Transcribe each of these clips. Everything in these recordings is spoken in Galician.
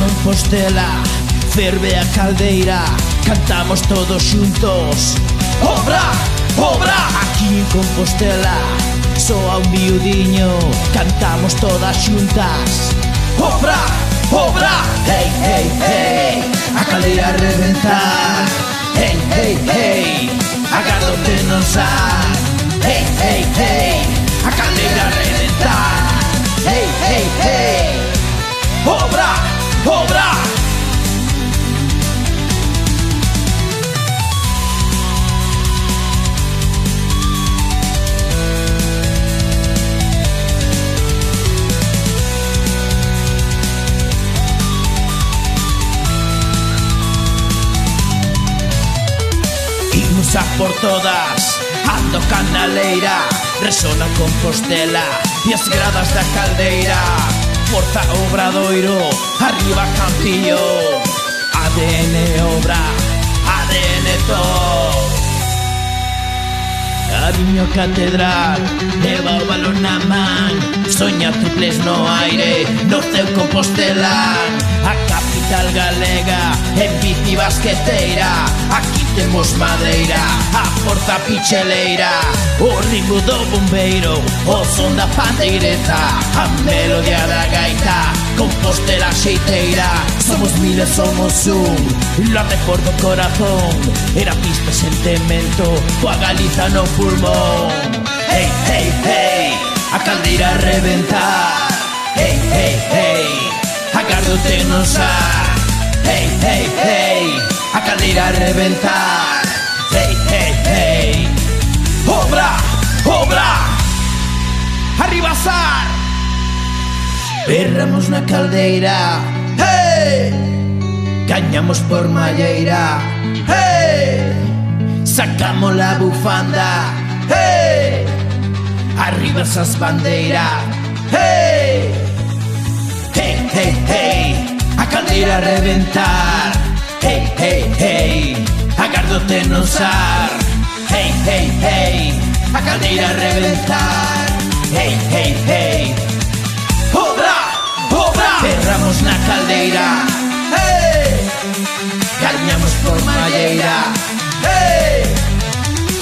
Compostela, ferve a caldeira, cantamos todos xuntos. Obra, obra, aquí en Compostela, soa un viudiño, cantamos todas xuntas. Obra, obra, hey, hey, hey, a caldeira a reventar. Hey, hey, hey, agardote non sai. Hey, hey, hey, a caldeira a reventar. Hey, hey, hey, obra, obra. Imos a por todas, ando canaleira, resona Compostela e as gradas da caldeira. Porta Obradoiro, arriba Campillo, ADN obra, ADN todo. Cariño catedral, leva o balón na man, soña triples no aire, no teu Compostelán. A capital galega, en bici basqueteira, aquí temos madeira, a porta picheleira, o ritmo do bombeiro, o son da pandeireta, a melodía da gaita, Compostela xeiteira. Somos miles, somos un, late por do corazón, era pista sentimento, coa Galiza no pulmón. Hey, hey, hey, a caldeira a reventar. Hey, hey, hey, agardote non sai. Hey, hey, hey, a caldeira a reventar. Hey, hey, hey, obra, obra, arribasar. Berramos na caldeira, hey, gañamos por malleira, hey, sacamos la bufanda, hey, arriba esas bandeiras, hey, hey, hey, hey, a caldeira a reventar. Hey, hey, hey, agardote non sar. Hey, hey, hey, a caldeira a reventar. Hey, hey, hey, obra, obra. Berramos na caldeira, hey, gañamos por malleira, hey,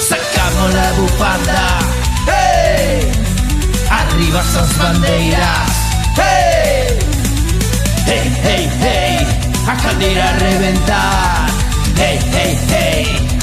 sacamos la bufanda, hey, arriba esas bandeiras, hey, hey, hey, hey, a caldeira a reventar. Hey, hey, hey,